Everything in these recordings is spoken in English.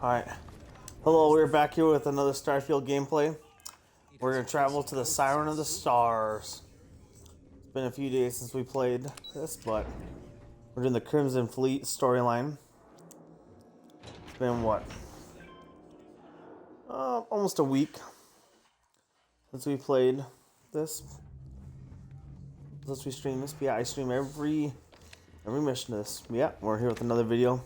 Alright. Hello, we're back here with another Starfield gameplay. We're going to travel to the Siren of the Stars. It's been a few days since we played this, but we're doing the Crimson Fleet storyline. It's been what? Almost a week since we played this. Since we stream this. Yeah, I stream every mission of this. Yeah, we're here with another video.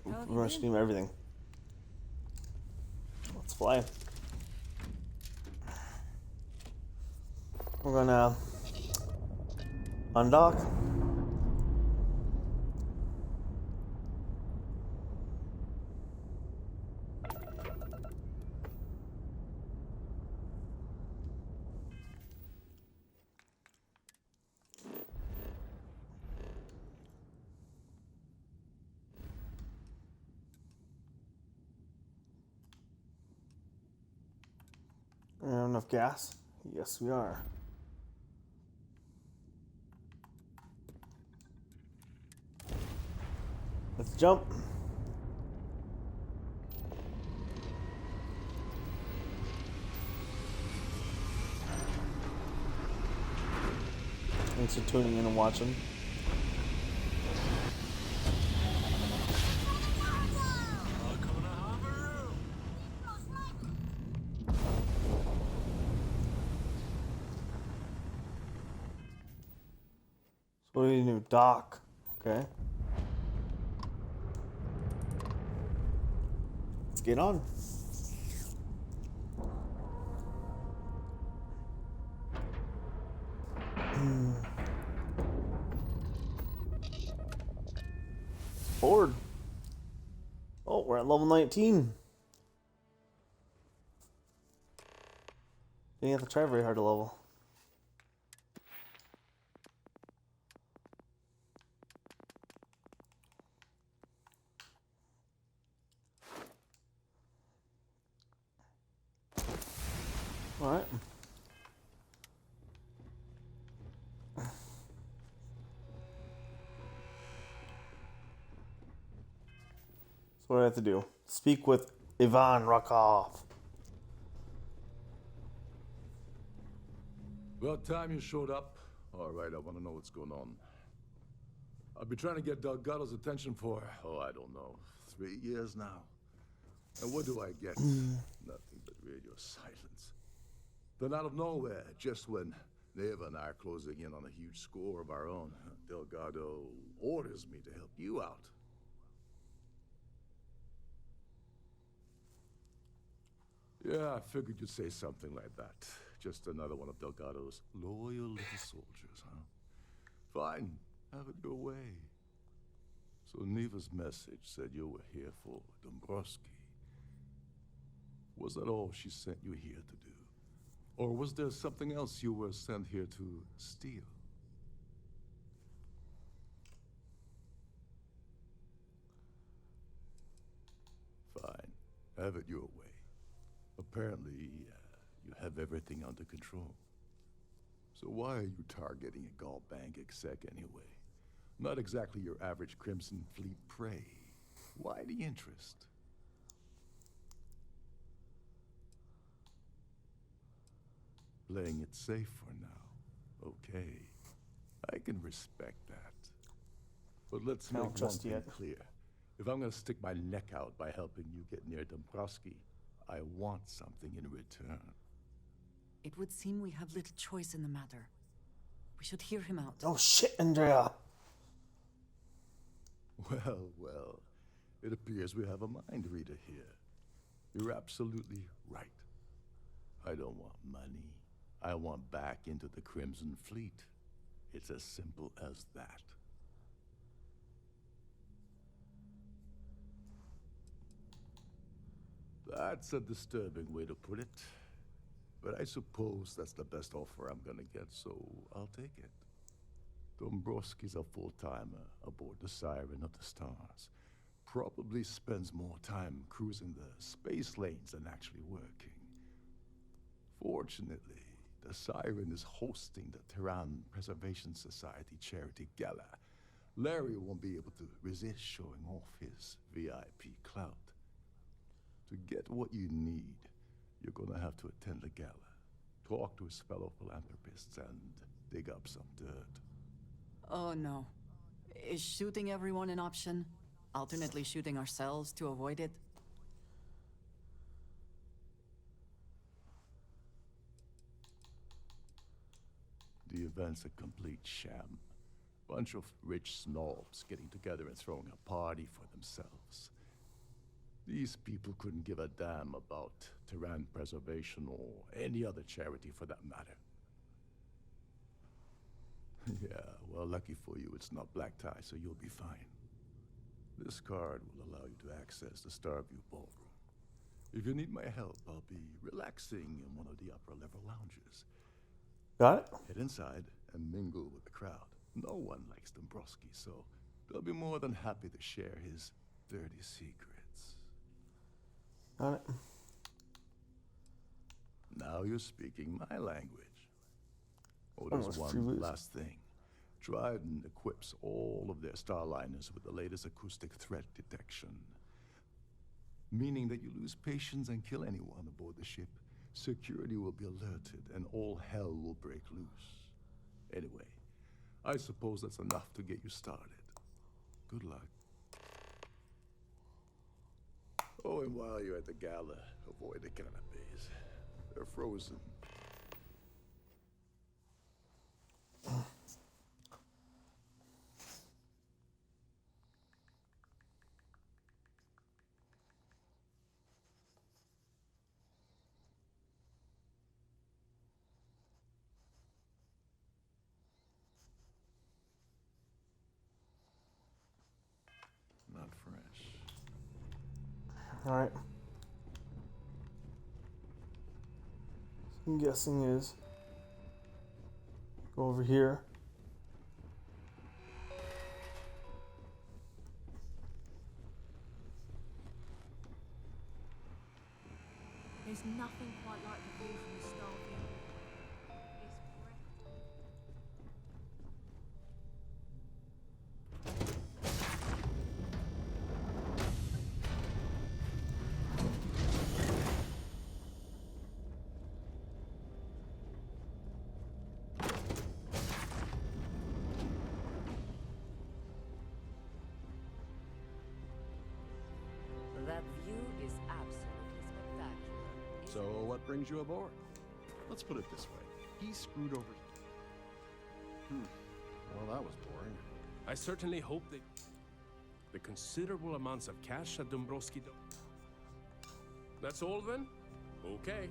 We're gonna stream everything. Let's fly. We're gonna undock. Enough gas? Yes, we are. Let's jump. Thanks for tuning in and watching. So what do you do? Dock. Okay. Let's get on. Forward. Oh, we're at level 19. Didn't have to try very hard to level. Alright. So what do I have to do? Speak with Ivan Rakov. About time you showed up. All right, I want to know what's going on. I've been trying to get Delgado's attention for, I don't know, 3 years now. And what do I get? Nothing but radio silence. Then out of nowhere, just when Neva and I are closing in on a huge score of our own, Delgado orders me to help you out. Yeah, I figured you'd say something like that. Just another one of Delgado's loyal little soldiers, huh? Fine, have it your way. So Neva's message said you were here for Dombrowski. Was that all she sent you here to do? Or was there something else you were sent here to steal? Fine, have it your way. Apparently, you have everything under control. So why are you targeting a Gallbank exec anyway? Not exactly your average Crimson Fleet prey. Why the interest? Playing it safe for now. Okay. I can respect that. But let's make one thing clear. If I'm gonna stick my neck out by helping you get near Dombrowski, I want something in return. It would seem we have little choice in the matter. We should hear him out. Oh shit, Andrea. Well, it appears we have a mind reader here. You're absolutely right. I don't want money. I want back into the Crimson Fleet. It's as simple as that. That's a disturbing way to put it. But I suppose that's the best offer I'm gonna get, so I'll take it. Dombrowski's a full-timer aboard the Siren of the Stars. Probably spends more time cruising the space lanes than actually working. Fortunately, The Siren is hosting the Terran Preservation Society charity gala. Larry won't be able to resist showing off his VIP clout. To get what you need, you're gonna have to attend the gala, talk to his fellow philanthropists, and dig up some dirt. Oh no. Is shooting everyone an option? Alternately shooting ourselves to avoid it? The event's a complete sham. Bunch of rich snobs getting together and throwing a party for themselves. These people couldn't give a damn about Terran preservation or any other charity for that matter. Yeah, well, lucky for you, it's not black tie, so you'll be fine. This card will allow you to access the Starview Ballroom. If you need my help, I'll be relaxing in one of the upper-level lounges. Got it? Head inside and mingle with the crowd. No one likes Dombrowski, so they'll be more than happy to share his dirty secrets. Got it. Now you're speaking my language. Oh, Almost there's free one booze. last thing. Trident equips all of their starliners with the latest acoustic threat detection. Meaning that you lose patience and kill anyone aboard the ship, security will be alerted and all hell will break loose. Anyway, I suppose that's enough to get you started. Good luck. Oh, and while you're at the gala, avoid the canapes. They're frozen. Not fresh. All right. So I'm guessing is go over here. There's nothing quite like the view from the starfield. It's breathtaking. That view is absolutely spectacular. So what brings you aboard? Let's put it this way. He screwed over... Well, that was boring. I certainly hope that the considerable amounts of cash at Dombrowski That's all then? Okay.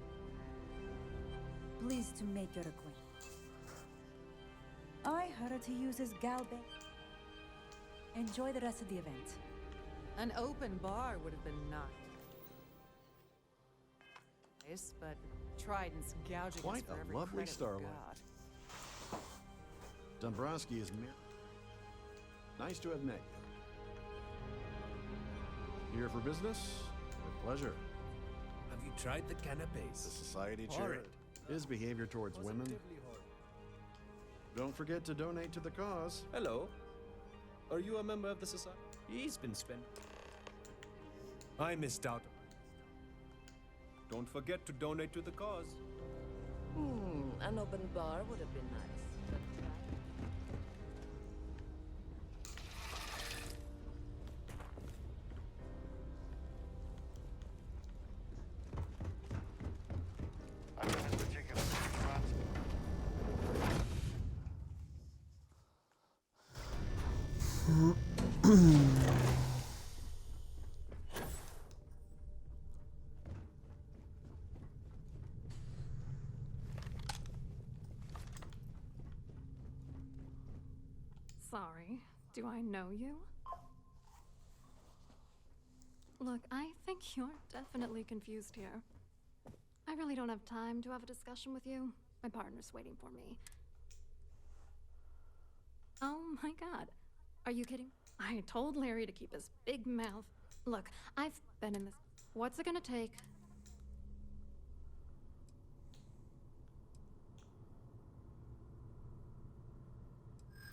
Pleased to make your acquaintance. I heard he uses Galbe. Enjoy the rest of the event. An open bar would have been nice, but Trident's gouging Quite us for a every lovely credit we've starlight. got. Dombrowski is nice to have met you. Here for business? With pleasure. Have you tried the The canapes? society Horrid. charity. His behavior towards women. Positively horrid. Don't forget to donate to the cause. Hello. Are you a member of the society? He's been spent. I missed out. Don't forget to donate to the cause. An open bar would have been nice. But Sorry, do I know you? Look, I think you're definitely confused here. I really don't have time to have a discussion with you. My partner's waiting for me. Oh my god. Are you kidding? I told Larry to keep his big mouth. Look, I've been in this. What's it gonna take?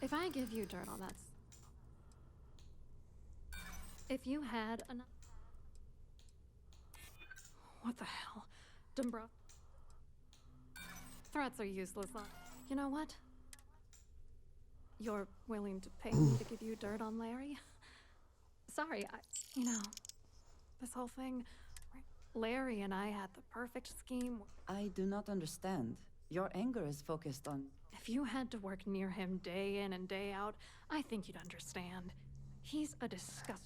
If I give you dirt on that... If you had enough... What the hell? Dumbra... Threats are useless. You know what? You're willing to pay me to give you dirt on Larry? Sorry, you know, this whole thing... Larry and I had the perfect scheme. I do not understand. Your anger is focused on... If you had to work near him day in and day out, I think you'd understand. He's a disgust...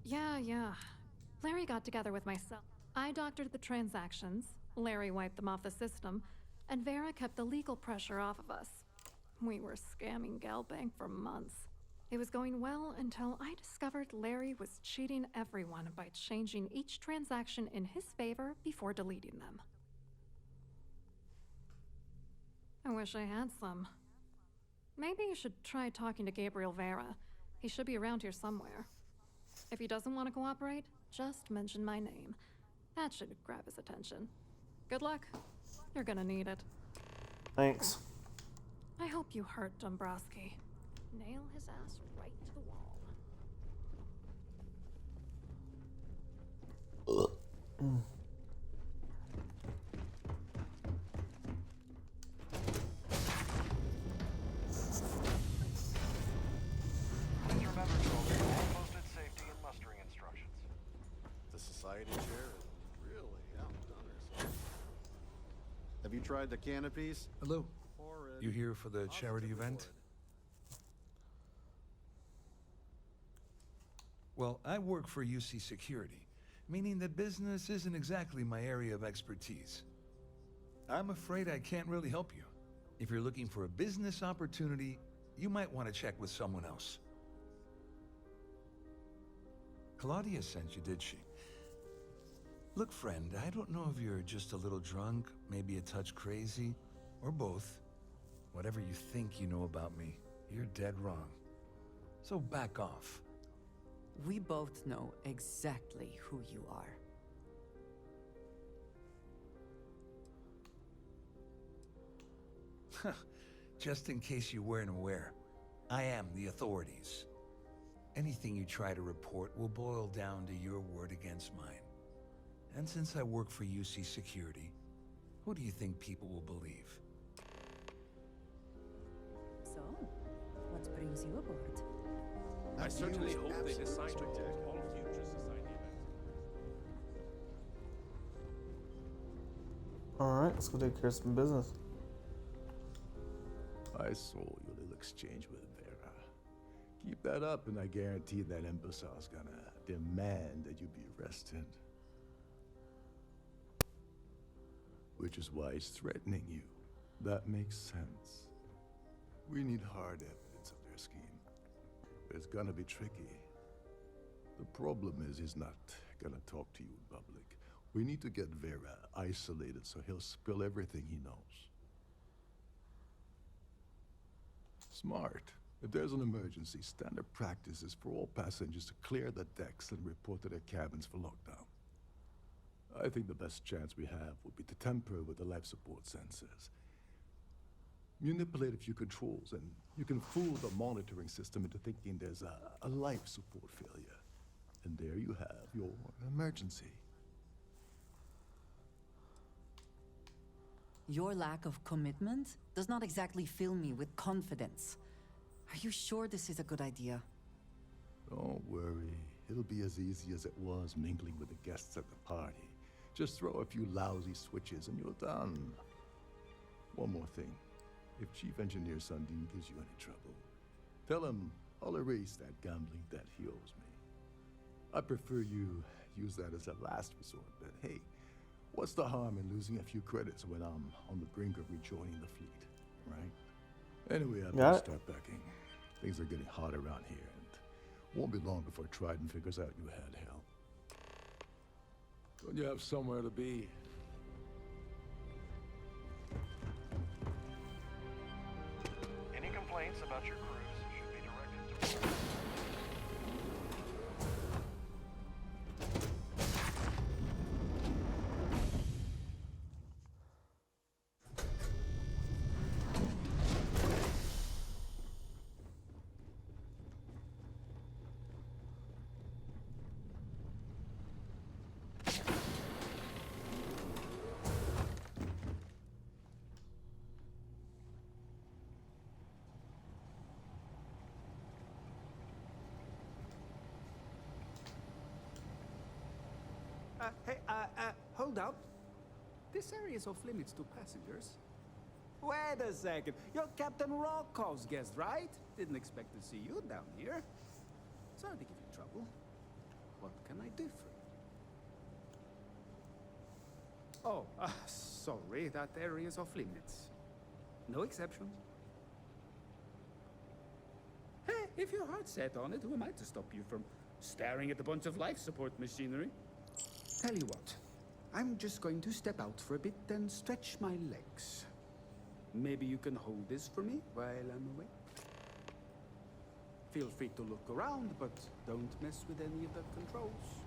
Yeah. Larry got together with myself. I doctored the transactions, Larry wiped them off the system, and Vera kept the legal pressure off of us. We were scamming Galbank for months. It was going well until I discovered Larry was cheating everyone by changing each transaction in his favor before deleting them. I wish I had some. Maybe you should try talking to Gabriel Vera. He should be around here somewhere. If he doesn't want to cooperate, just mention my name. That should grab his attention. Good luck. You're gonna need it. Thanks. I hope you hurt Dombrowski. Nail his ass right to the wall. Please remember, children, all posted safety and mustering instructions. The society chair has really outdone herself. Have you tried the canopies? Hello. You here for the charity event? Well, I work for UC Security, meaning that business isn't exactly my area of expertise. I'm afraid I can't really help you. If you're looking for a business opportunity, you might want to check with someone else. Claudia sent you, did she? Look, friend, I don't know if you're just a little drunk, maybe a touch crazy, or both. Whatever you think you know about me, you're dead wrong. So back off. We both know exactly who you are. Just in case you weren't aware, I am the authorities. Anything you try to report will boil down to your word against mine. And since I work for UC Security, who do you think people will believe? So, what brings you aboard? I certainly hope they absolutely decide to spectacular. hold all future society events. Alright, let's go take care of some business. I saw your little exchange with Vera. Keep that up, and I guarantee that imbecile's gonna demand that you be arrested. Which is why he's threatening you. That makes sense. We need hard evidence of their scheme. It's gonna be tricky. The problem is he's not gonna talk to you in public. We need to get Vera isolated so he'll spill everything he knows. Smart. If there's an emergency, standard practice is for all passengers to clear the decks and report to their cabins for lockdown. I think the best chance we have would be to tamper with the life support sensors. Manipulate a few controls, and you can fool the monitoring system into thinking there's a life support failure. And there you have your emergency. Your lack of commitment does not exactly fill me with confidence. Are you sure this is a good idea? Don't worry. It'll be as easy as it was mingling with the guests at the party. Just throw a few lousy switches and you're done. One more thing. If Chief Engineer Sundin gives you any trouble, tell him I'll erase that gambling debt he owes me. I prefer you use that as a last resort, but hey, what's the harm in losing a few credits when I'm on the brink of rejoining the fleet, right? Anyway, I better start packing. Things are getting hot around here, and won't be long before Trident figures out you had help. Don't you have somewhere to be? Any complaints about your cruise should be directed to... Hold up. This area is off limits to passengers. Wait a second. You're Captain Rocko's guest, right? Didn't expect to see you down here. Sorry to give you trouble. What can I do for you? Oh, sorry. That area is off limits. No exceptions. Hey, if your heart's set on it, who am I to stop you from staring at a bunch of life support machinery? Tell you what, I'm just going to step out for a bit and stretch my legs. Maybe you can hold this for me while I'm away? Feel free to look around, but don't mess with any of the controls.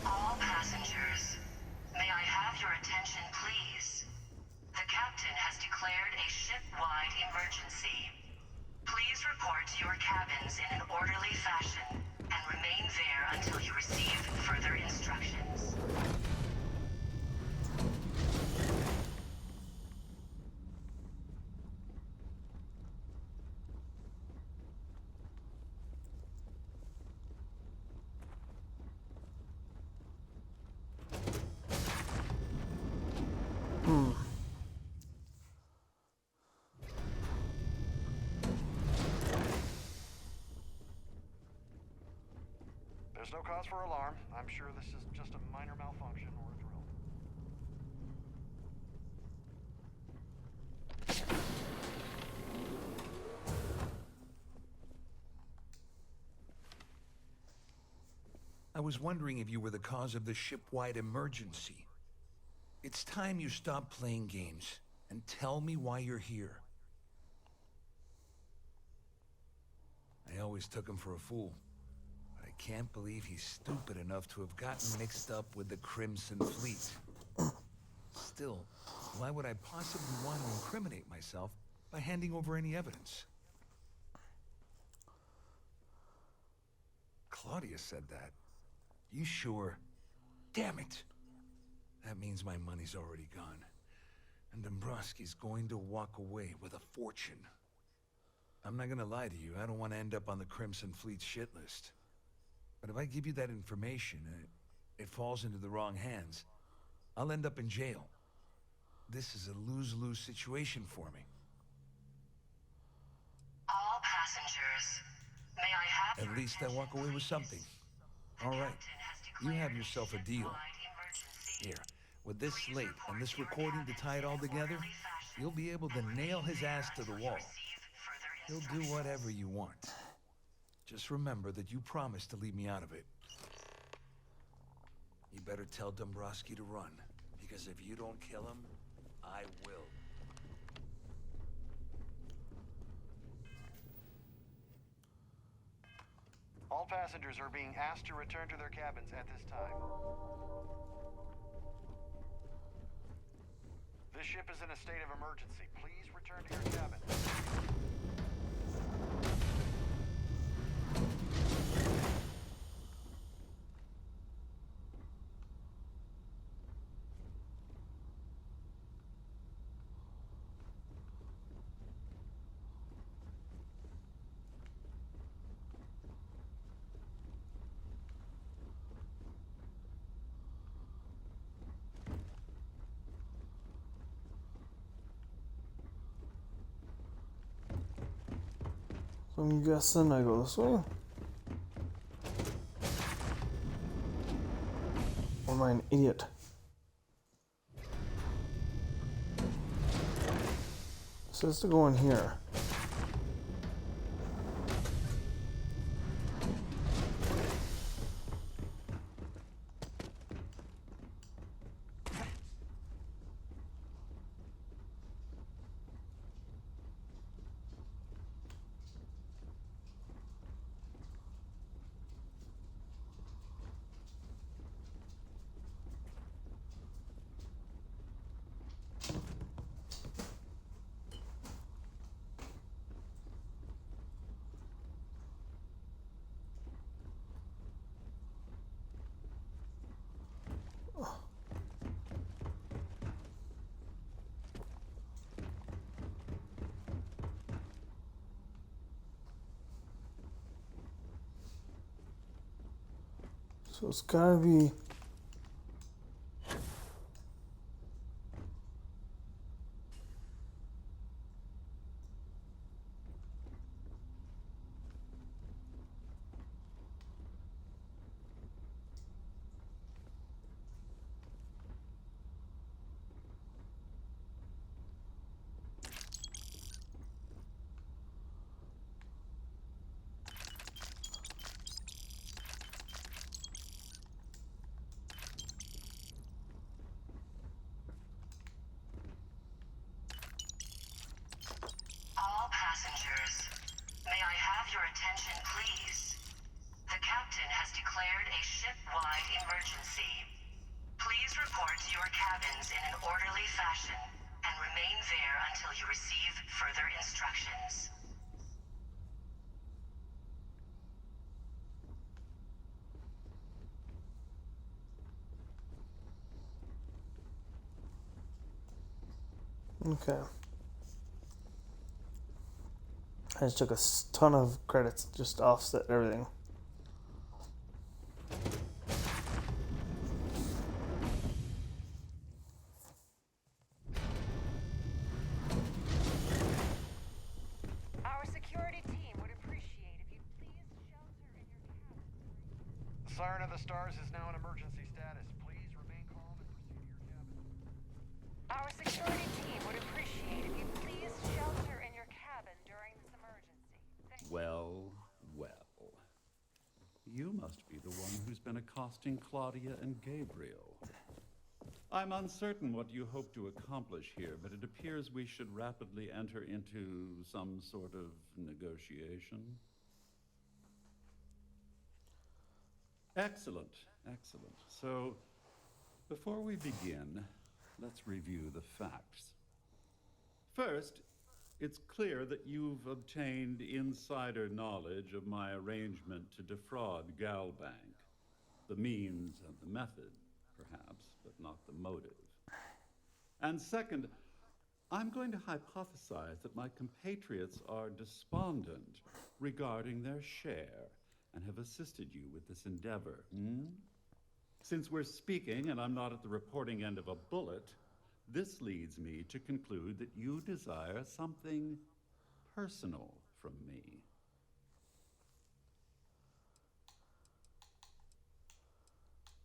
All passengers, may I have your attention, please? The captain has declared a ship-wide emergency. Please report to your cabins in an orderly fashion and remain there until you receive further instructions. There's no cause for alarm. I'm sure this is just a minor malfunction or a drill. I was wondering if you were the cause of the ship-wide emergency. It's time you stop playing games and tell me why you're here. I always took him for a fool, but I can't believe he's stupid enough to have gotten mixed up with the Crimson Fleet. Still, why would I possibly want to incriminate myself by handing over any evidence? Claudia said that. You sure? Damn it! That means my money's already gone. And Dombrowski's going to walk away with a fortune. I'm not gonna lie to you, I don't want to end up on the Crimson Fleet's shit list. But if I give you that information, it falls into the wrong hands, I'll end up in jail. This is a lose-lose situation for me. All passengers, may I have At least I walk away with something. All right, you have yourself a deal. Here, with this slate and this recording to tie it all together, you'll be able to nail his ass to the wall. He'll do whatever you want. Just remember that you promised to leave me out of it. You better tell Dombrowski to run, because if you don't kill him, I will. All passengers are being asked to return to their cabins at this time. This ship is in a state of emergency. Please return to your cabin. So I'm guessing I go this way. Or am I an idiot? It says to go in here. So it's gotta be. All passengers, may I have your attention, please? The captain has declared a ship-wide emergency. Please report to your cabins in an orderly fashion and remain there until you receive further instructions. Okay. I just took a ton of credits just to offset everything. Our security team would appreciate if you'd please shelter in your cabin. The Siren of the Stars is now in emergency status. Please remain calm and proceed to your cabin. Our security team would appreciate if you'd please shelter in your cabin during this emergency. Thank you. Well, well. You must be the one who's been accosting Claudia and Gabriel. I'm uncertain what you hope to accomplish here, but it appears we should rapidly enter into some sort of negotiation. Excellent, excellent. So, before we begin, let's review the facts. First, it's clear that you've obtained insider knowledge of my arrangement to defraud Galbank. The means and the method, perhaps, but not the motive. And second, I'm going to hypothesize that my compatriots are despondent regarding their share and have assisted you with this endeavor. Since we're speaking and I'm not at the reporting end of a bullet, this leads me to conclude that you desire something personal from me.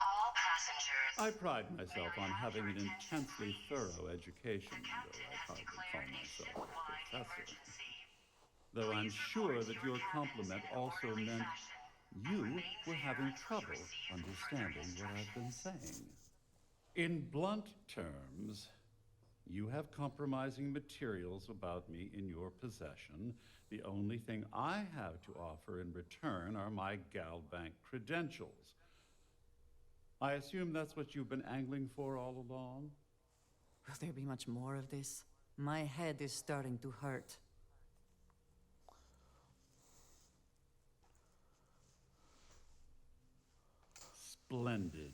All passengers. I pride myself on having an intensely thorough education, though I hardly call myself a professor. Though I'm sure that your compliment also meant you were having trouble understanding what I've been saying. In blunt terms, you have compromising materials about me in your possession. The only thing I have to offer in return are my Galbank credentials. I assume that's what you've been angling for all along? Will there be much more of this? My head is starting to hurt. Splendid.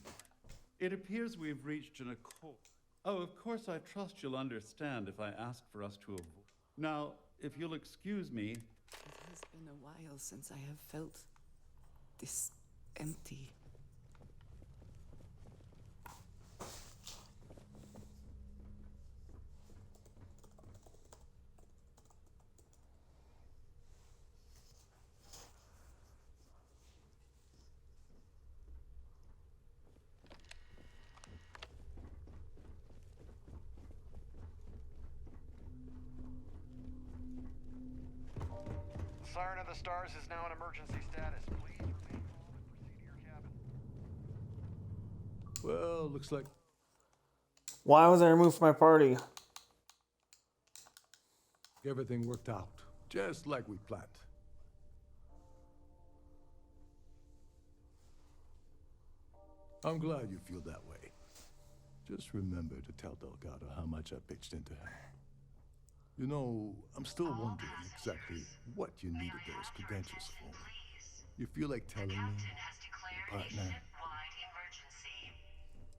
It appears we've reached an accord. Oh, of course, I trust you'll understand if I ask for us to avoid. Now, if you'll excuse me. It has been a while since I have felt this empty. The Siren of the Stars is now in emergency status. Please remain calm and proceed to your cabin. Well, looks like... Why was I removed from my party? everything worked out, just like we planned. I'm glad you feel that way. Just remember to tell Delgado how much I pitched into her. You know, I'm still wondering exactly what you needed those credentials for. You feel like telling me, your partner?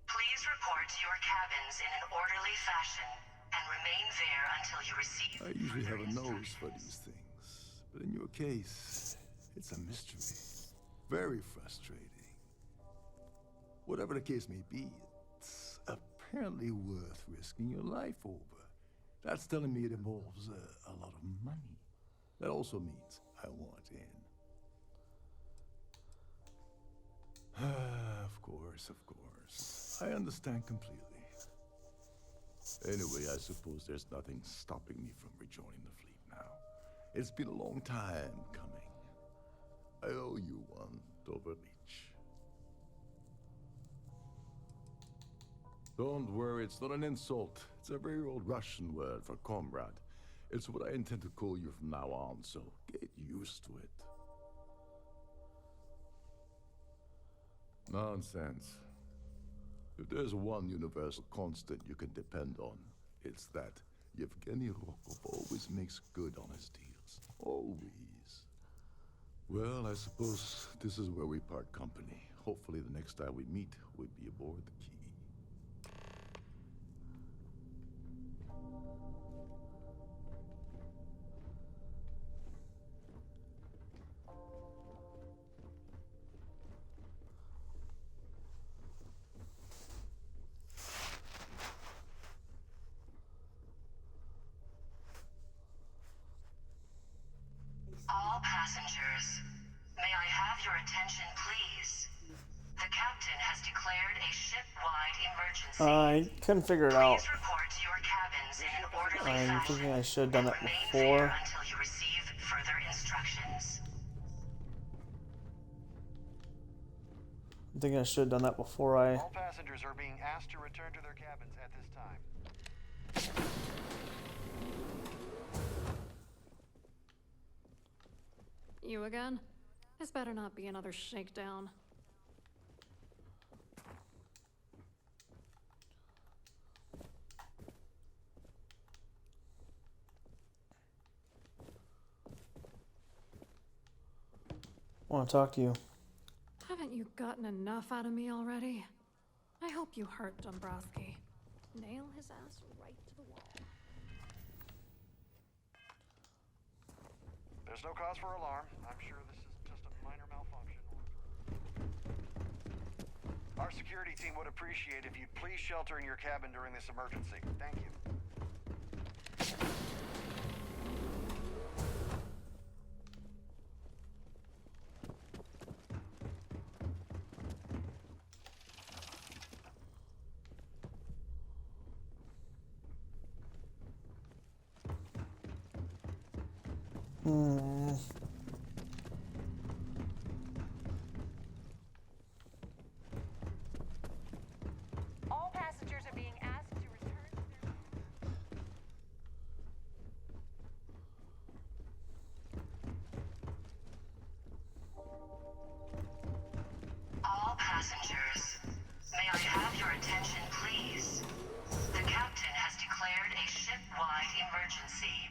Please report to your cabins in an orderly fashion and remain there until you receive. I usually have a nose for these things, but in your case, it's a mystery. Very frustrating. Whatever the case may be, it's apparently worth risking your life over. That's telling me it involves a lot of money. That also means I want in. Of course, of course. I understand completely. Anyway, I suppose there's nothing stopping me from rejoining the fleet now. It's been a long time coming. I owe you one, Doverlich. Don't worry, it's not an insult. It's a very old Russian word for comrade. It's what I intend to call you from now on, so get used to it. Nonsense. If there's one universal constant you can depend on, it's that Yevgeny Rokov always makes good on his deals. Always. Well, I suppose this is where we part company. Hopefully the next time we meet, we'll be aboard the Key. All passengers, may I have your attention, please? The captain has declared a ship-wide emergency. I couldn't figure it out. Please report to your cabins in an orderly I'm fashion thinking I should have done and that remain before. there until you receive further instructions. I'm thinking I should have done that before I... All passengers are being asked to return to their cabins at this time. You again? This better not be another shakedown. I want to talk to you. Haven't you gotten enough out of me already? I hope you hurt Dombrowski. Nail his ass right to the wall. There's no cause for alarm. I'm sure this is just a minor malfunction. Our security team would appreciate if you'd please shelter in your cabin during this emergency. Thank you. All passengers are being asked to return to their... All passengers, may I have your attention, please? The captain has declared a ship-wide emergency.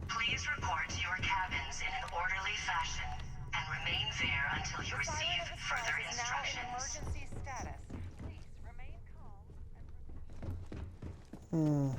Please report to your cabins in an orderly fashion and remain there until you receive further instructions. Emergency status. Please remain calm and...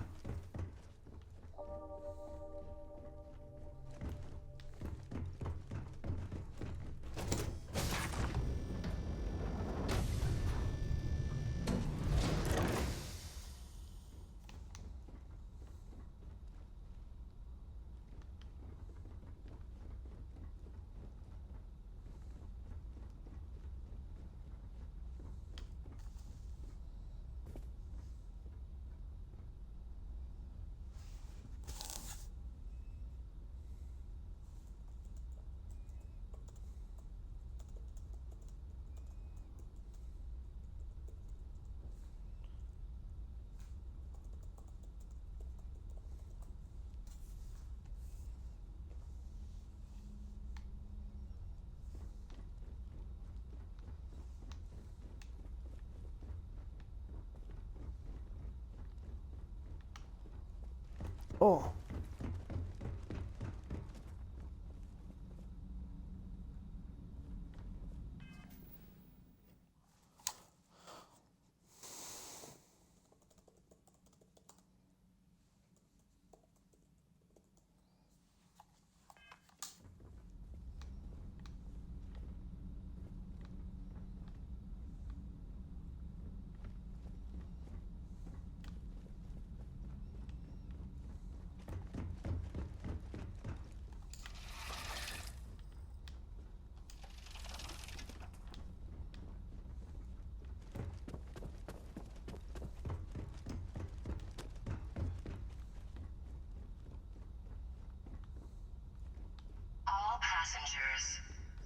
passengers,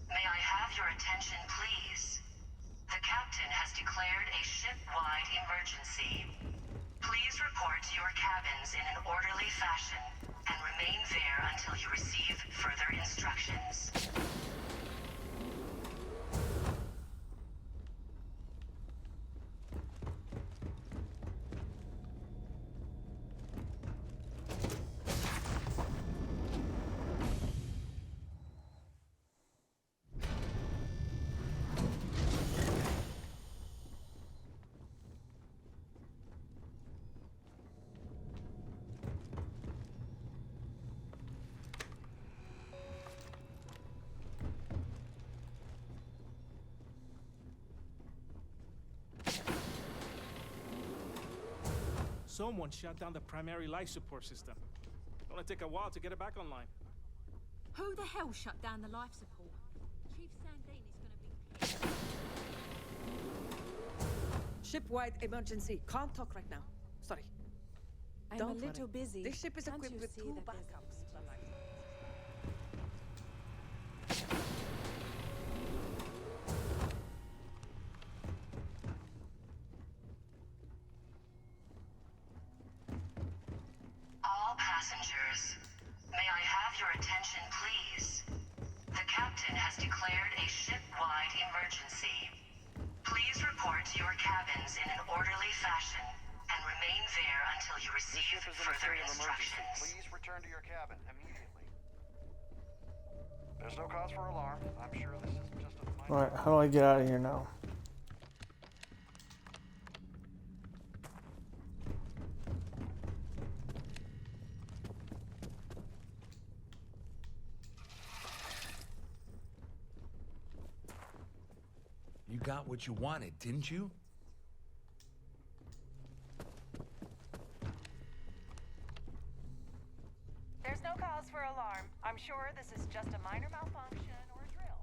may I have your attention, please? The captain has declared a ship-wide emergency. Please report to your cabins in an orderly fashion and remain there until you receive further instructions. Someone shut down the primary life support system. It's gonna take a while to get it back online. Who the hell shut down the life support? Chief Sandine is gonna be pissed. Ship-wide emergency. Can't talk right now. Sorry. I'm Don't a little worry. busy. This ship is Can't equipped you with see 2 that there's a backups. All passengers, may I have your attention, please? The captain has declared a ship-wide emergency. Please report to your cabins in an orderly fashion and remain there until you This receive ship is in a further state of emergency. instructions. Please return to your cabin immediately. There's no cause for alarm. I'm sure this is just a minor... Alright, how do I get out of here now? You got what you wanted, didn't you? There's no cause for alarm. I'm sure this is just a minor malfunction or a drill.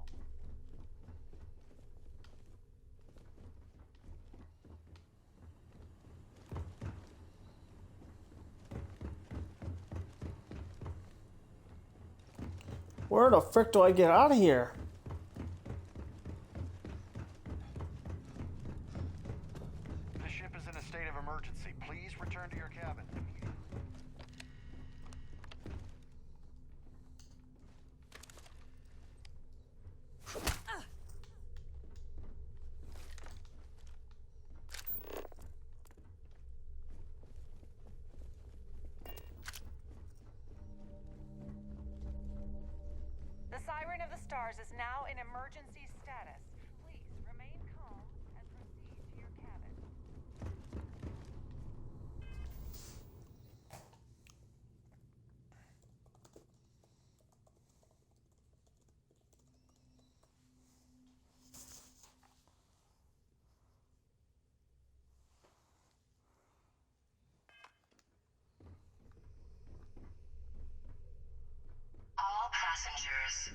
Where the frick do I get out of here? This ship is in a state of emergency. Please return to your cabin immediately. The Siren of the Stars is now in emergency status. Please remain calm and proceed to your cabin. All passengers,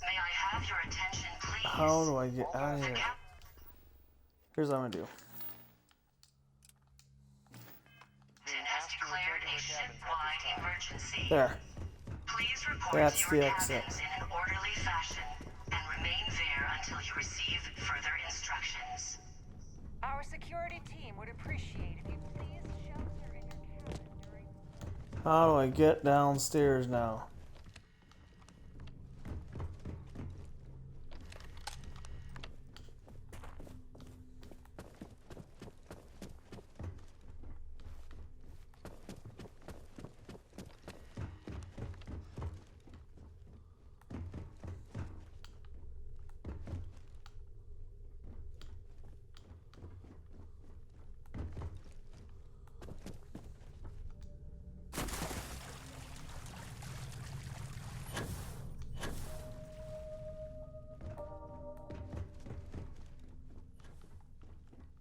may I have your attention, please? How do I get out of here? Here's what I'm gonna do. Captain has declared a ship-wide emergency. There. Please report That's to your the exit. cabins in an orderly fashion and remain there until you receive further instructions. Our security team would appreciate if you please shelter in your cabin during... How do I get downstairs now?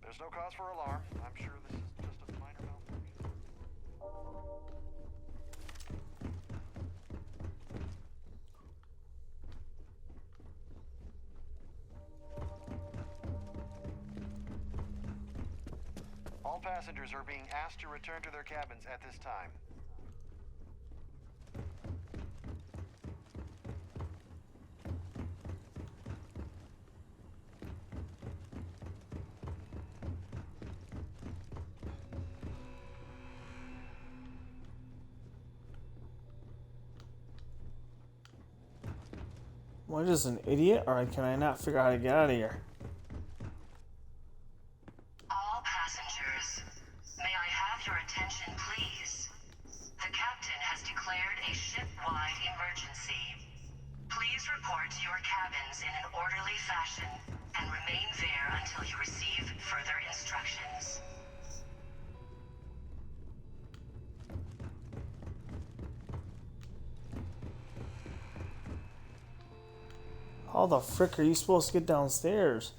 There's no cause for alarm. I'm sure this is just a minor malfunction. All passengers are being asked to return to their cabins at this time. Am I just an idiot, or can I not figure out how to get out of here? All passengers, may I have your attention, please? The captain has declared a ship-wide emergency. Please report to your cabins in an orderly fashion and remain there until you receive further instructions. How the frick are you supposed to get downstairs?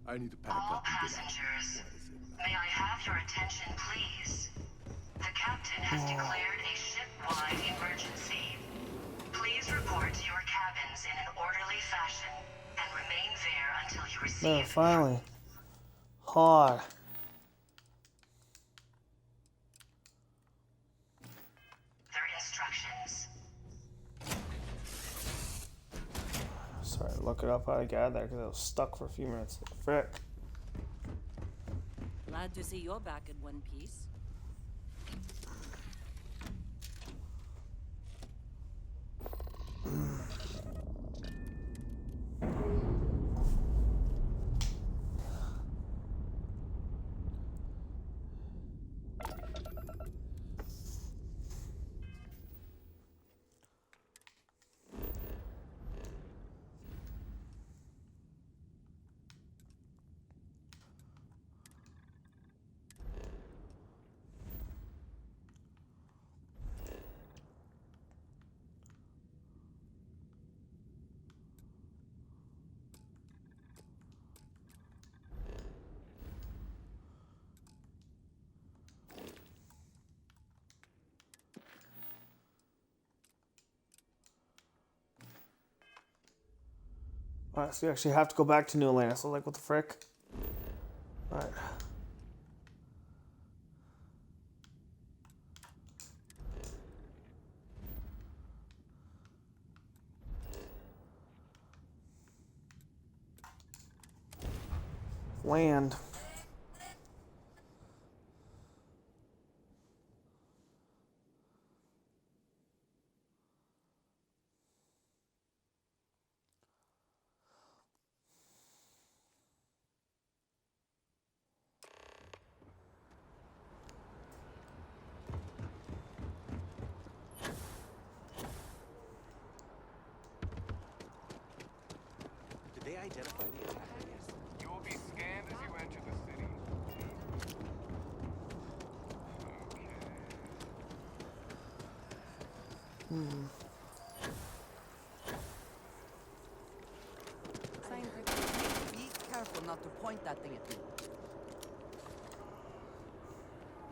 I need to pack All up and get out. passengers, may I have your attention, please? The captain has declared a ship-wide emergency. Please report to your cabins in an orderly fashion and remain there until you Man, receive finally. Hard. their instructions. Sorry, look it up how to get out of there because I was stuck for a few minutes. Frick. Glad to see you're back in one piece. Alright, so you actually have to go back to New Atlantis. So, like, what the frick? Alright. Land. Did they identify the attacker yet? You will be scanned as you enter the city. Be careful not to point that thing at me.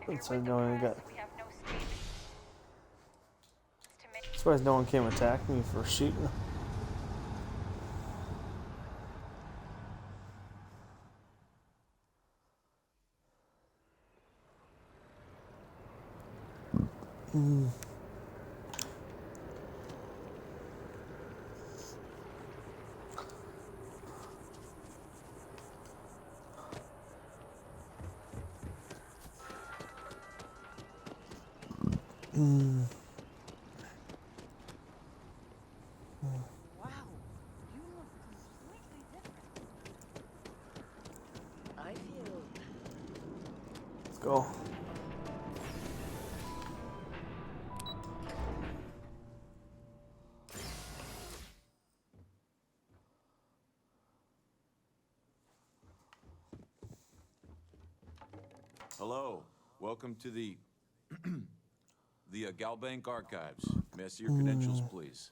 Looks like no one got. We have no space. Surprised no one came attack me for shooting. Wow, you look completely different. I feel Let's go. Hello. Welcome to the Galbank Archives. May I see your credentials, please?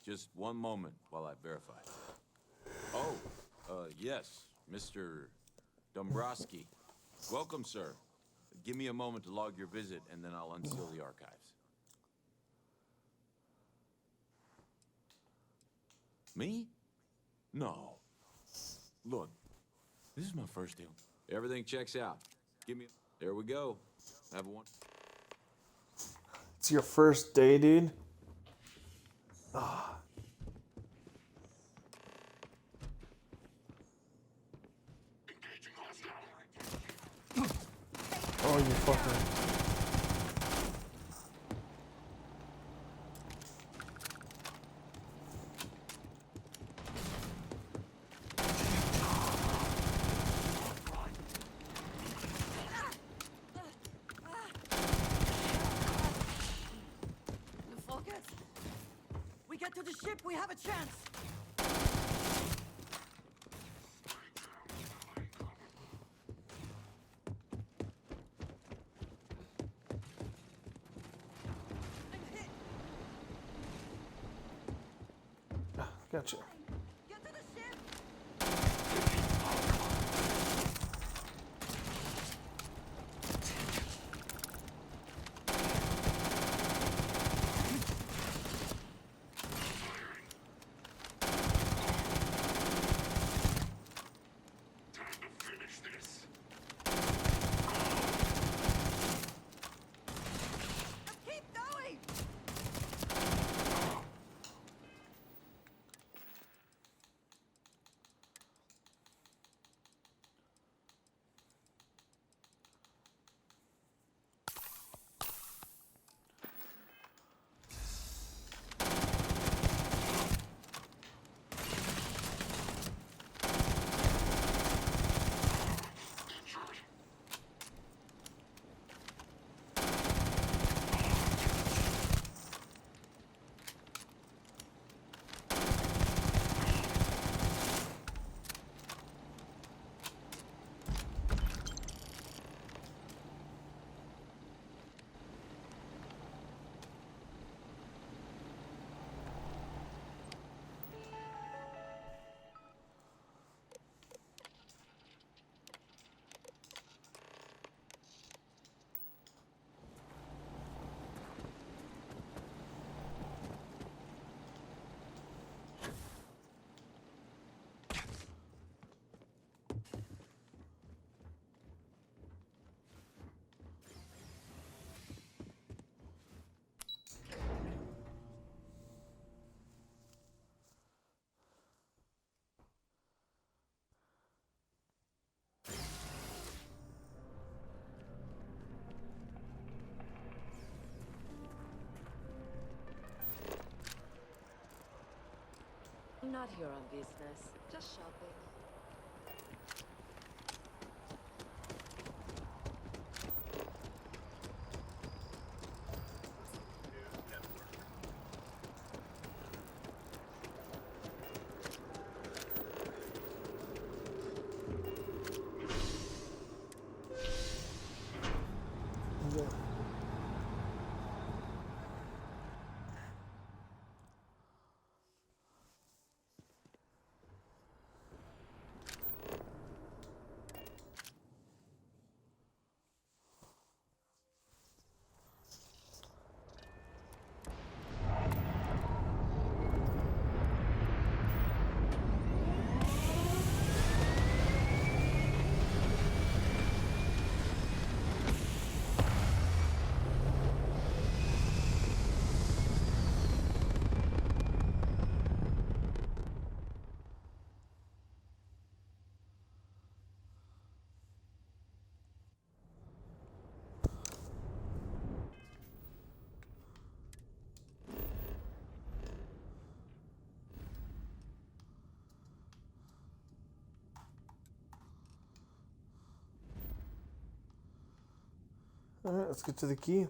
Just one moment while I verify. Oh, yes, Mr. Dombrowski. Welcome, sir. Give me a moment to log your visit, and then I'll unseal the archives. Me? No. Look, this is my first deal. Everything checks out. Give me... There we go. Have one. It's your first day, dude. Ah. Oh, you fucker. focus. We get to the ship, we have a chance. Gotcha. Get to the ship. Keep going. I'm not here on business, just shopping. Yeah. Alright, let's get to the key.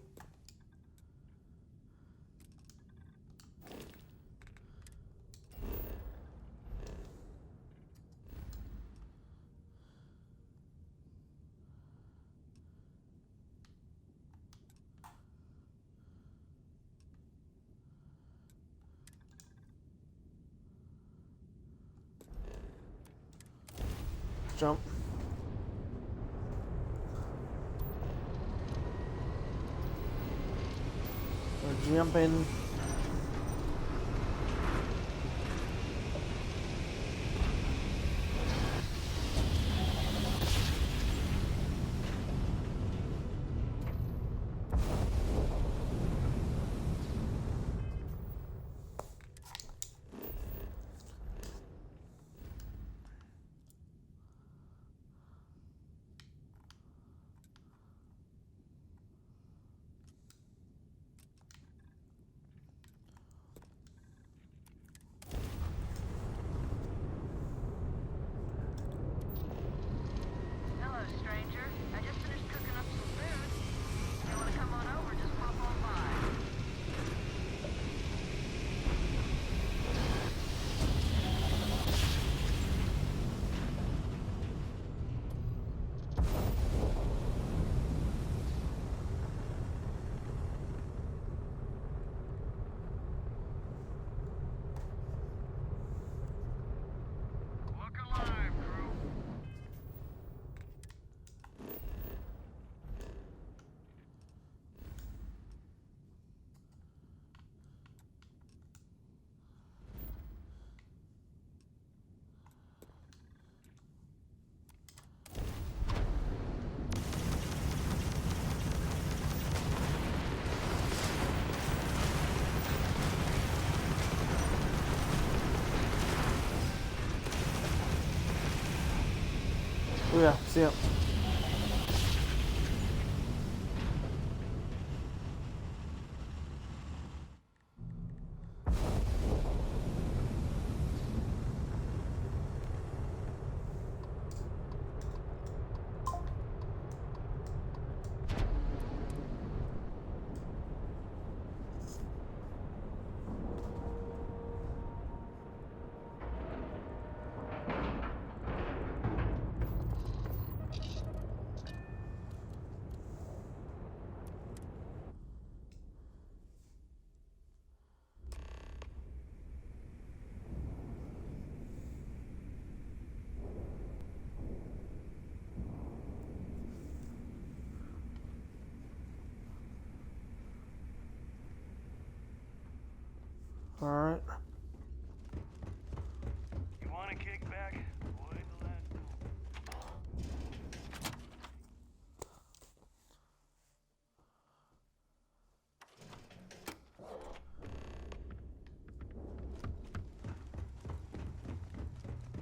Jump. We're jumping. Hello, stranger. I just finished cooking up some food. If you want to come on over, just pop on by. Look alive, crew. Oh yeah, see ya. Alright. You want a kickback? Boy, the last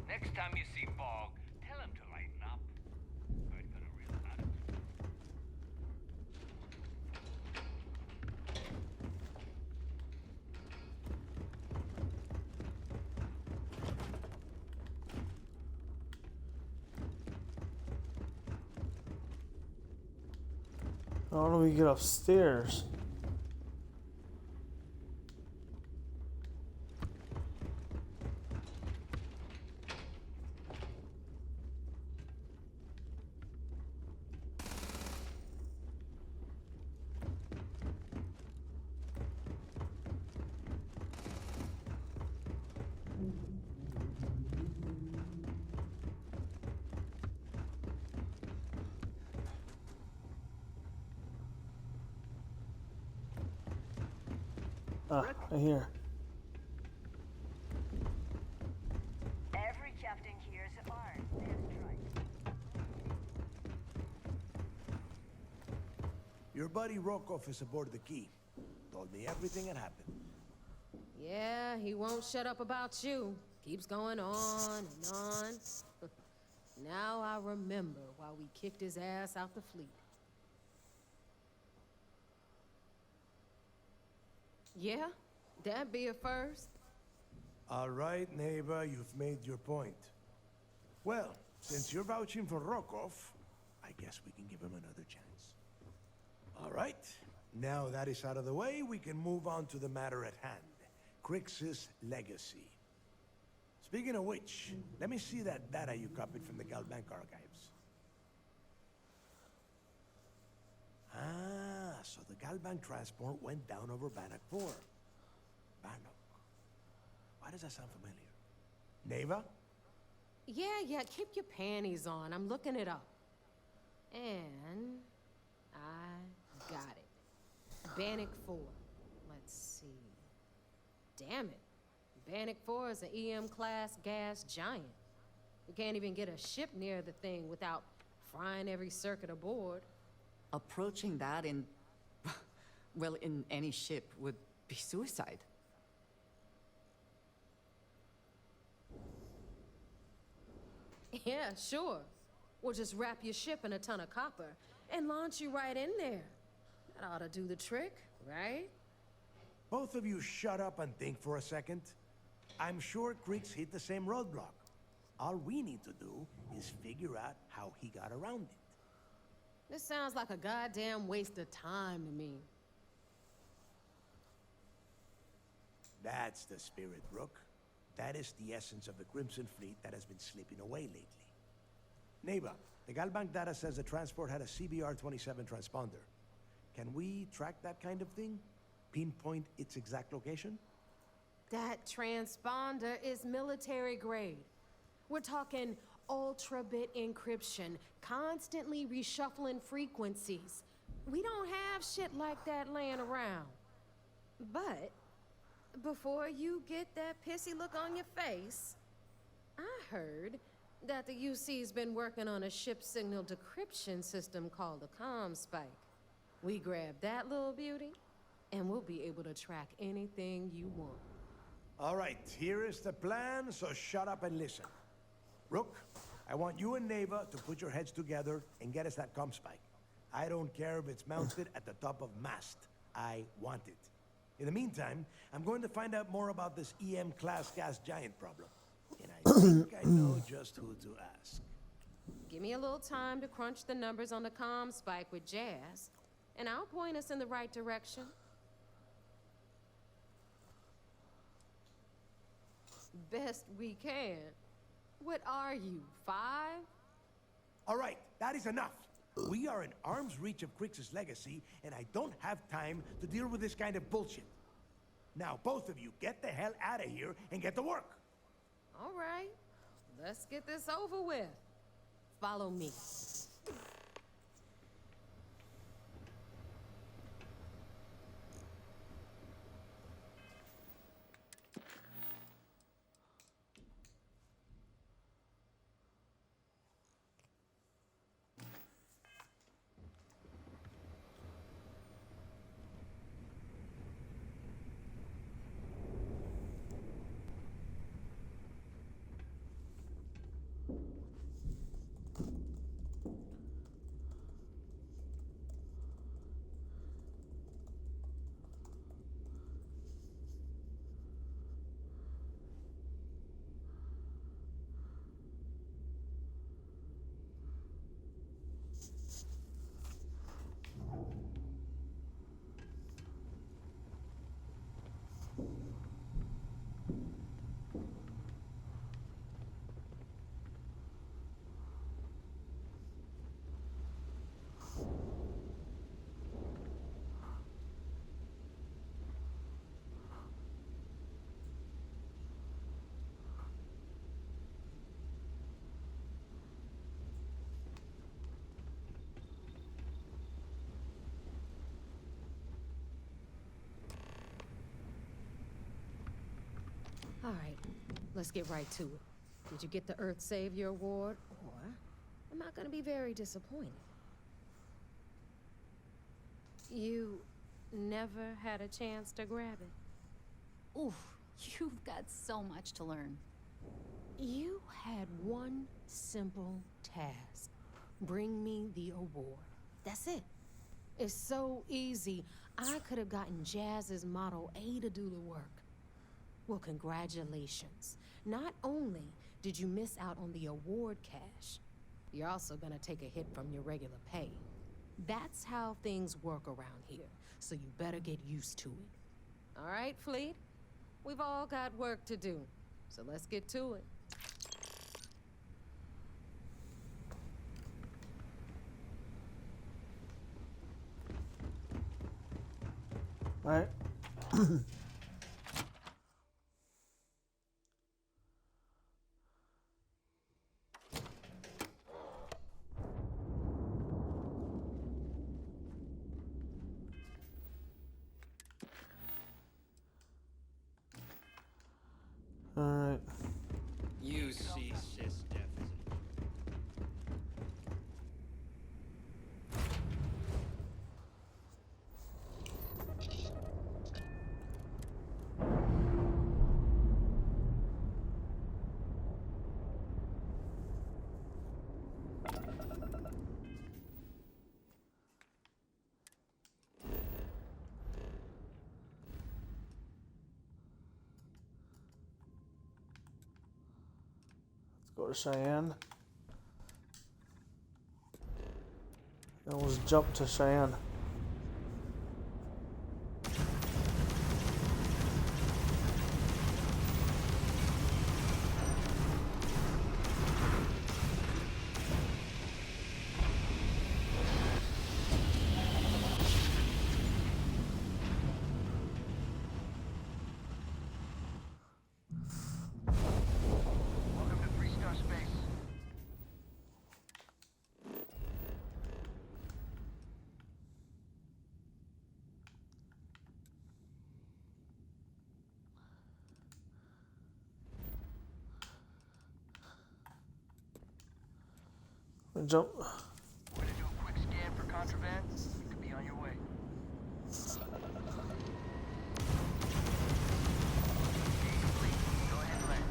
Next time you see Bog, tell him to lighten up. I've got a real attitude. How do we get upstairs? Ah, right here. Every captain here's armed. That's right. Your buddy Rokov is aboard the Key. Told me everything that happened. Yeah, he won't shut up about you. Keeps going on and on. Now I remember why we kicked his ass out the fleet. Yeah, that'd be a first. All right, neighbor, you've made your point. Well, since you're vouching for Rokov, I guess we can give him another chance. All right. Now that is out of the way, we can move on to the matter at hand. Crix's legacy. Speaking of which, let me see that data you copied from the Galbank archives. Ah, so the Galbank transport went down over Bannock 4. Bannock. Why does that sound familiar? Neva? Yeah, keep your panties on. I'm looking it up. And I got it. Bannock 4. Let's see. Damn it. Bannock 4 is an EM-class gas giant. You can't even get a ship near the thing without frying every circuit aboard. Approaching that in, well, in any ship would be suicide. Yeah, sure. We'll just wrap your ship in a ton of copper and launch you right in there. That ought to do the trick, right? Both of you shut up and think for a second. I'm sure Crix hit the same roadblock. All we need to do is figure out how he got around it. This sounds like a goddamn waste of time to me. That's the spirit, Rook. That is the essence of the Crimson Fleet that has been slipping away lately. Neva, the Galbank data says the transport had a CBR-27 transponder. Can we track that kind of thing? Pinpoint its exact location? That transponder is military grade. We're talking ultra-bit encryption, constantly reshuffling frequencies. We don't have shit like that laying around. But before you get that pissy look on your face, I heard that the UC's been working on a ship signal decryption system called a comm spike. We grab that little beauty, and we'll be able to track anything you want. All right, here is the plan, so shut up and listen. Rook, I want you and Neva to put your heads together and get us that comm spike. I don't care if it's mounted at the top of mast. I want it. In the meantime, I'm going to find out more about this EM-class gas giant problem. And I think I know just who to ask. Give me a little time to crunch the numbers on the comm spike with Jazz, and I'll point us in the right direction. Best we can. What are you, 5? All right, that is enough. We are in arm's reach of Crix's legacy, and I don't have time to deal with this kind of bullshit. Now, both of you, get the hell out of here and get to work. All right, let's get this over with. Follow me. All right, let's get right to it. Did you get the Earth Savior Award? Or I'm not gonna be very disappointed. You never had a chance to grab it? Oof, you've got so much to learn. You had one simple task. Bring me the award. That's it. It's so easy. I could have gotten Jazz's Model A to do the work. Well, congratulations. Not only did you miss out on the award cash, you're also gonna take a hit from your regular pay. That's how things work around here, so you better get used to it. All right, Fleet? We've all got work to do, so let's get to it. All right. All right. You see, sis deficit. Let's go to Cheyenne. And let's jump to Cheyenne. Welcome to three-star space. Jump. Way to do a quick scan for contraband. You could be on your way. Gate complete. Go ahead and land.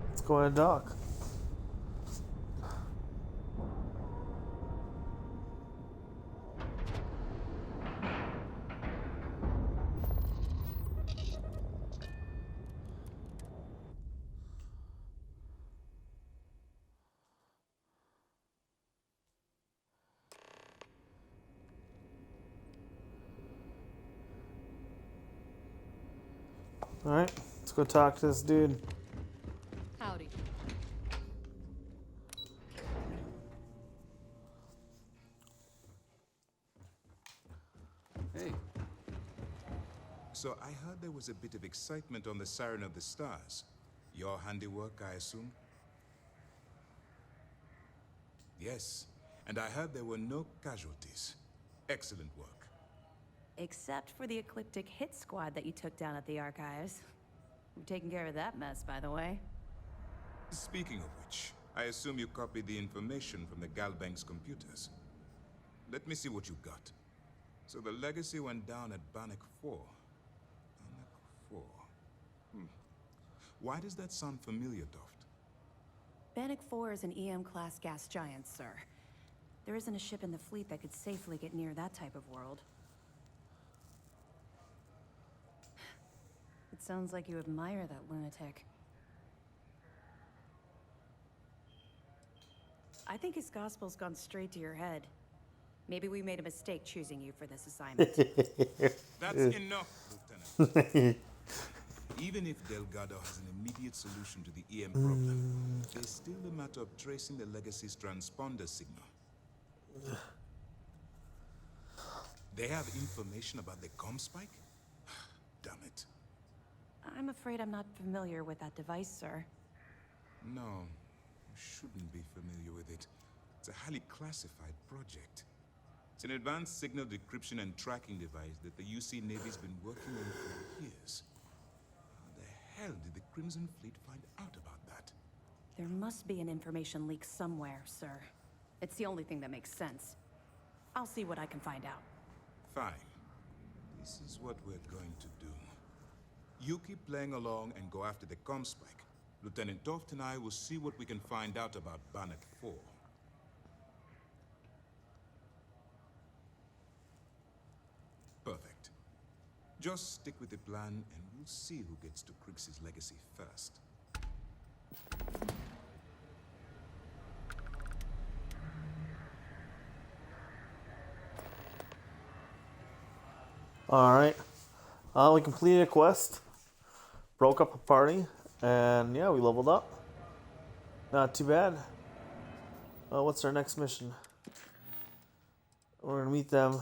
Let's go ahead and dock. All right, let's go talk to this dude. Howdy. Hey. So I heard there was a bit of excitement on the Siren of the Stars. Your handiwork, I assume? Yes, and I heard there were no casualties. Excellent work. Except for the ecliptic hit squad that you took down at the archives. We're taking care of that mess, by the way. Speaking of which, I assume you copied the information from the Galbank's computers. Let me see what you got. So the Legacy went down at Bannock 4. Bannock 4. Why does that sound familiar, Doft? Bannock 4 is an EM-class gas giant, sir. There isn't a ship in the fleet that could safely get near that type of world. It sounds like you admire that lunatic. I think his gospel's gone straight to your head. Maybe we made a mistake choosing you for this assignment. That's enough, Lieutenant. Even if Delgado has an immediate solution to the EM problem, there's still the matter of tracing the Legacy's transponder signal. They have information about the comm spike? Damn it. I'm afraid I'm not familiar with that device, sir. No, you shouldn't be familiar with it. It's a highly classified project. It's an advanced signal decryption and tracking device that the UC Navy's been working on for years. How the hell did the Crimson Fleet find out about that? There must be an information leak somewhere, sir. It's the only thing that makes sense. I'll see what I can find out. Fine. This is what we're going to do. You keep playing along and go after the comm spike. Lieutenant Toft and I will see what we can find out about Bannock 4. Perfect. Just stick with the plan and we'll see who gets to Crix's legacy first. Alright. We completed a quest. Broke up a party. And yeah, we leveled up. Not too bad. What's our next mission? We're going to meet them.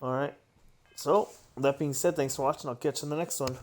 Alright. So, that being said, thanks for watching. I'll catch you in the next one.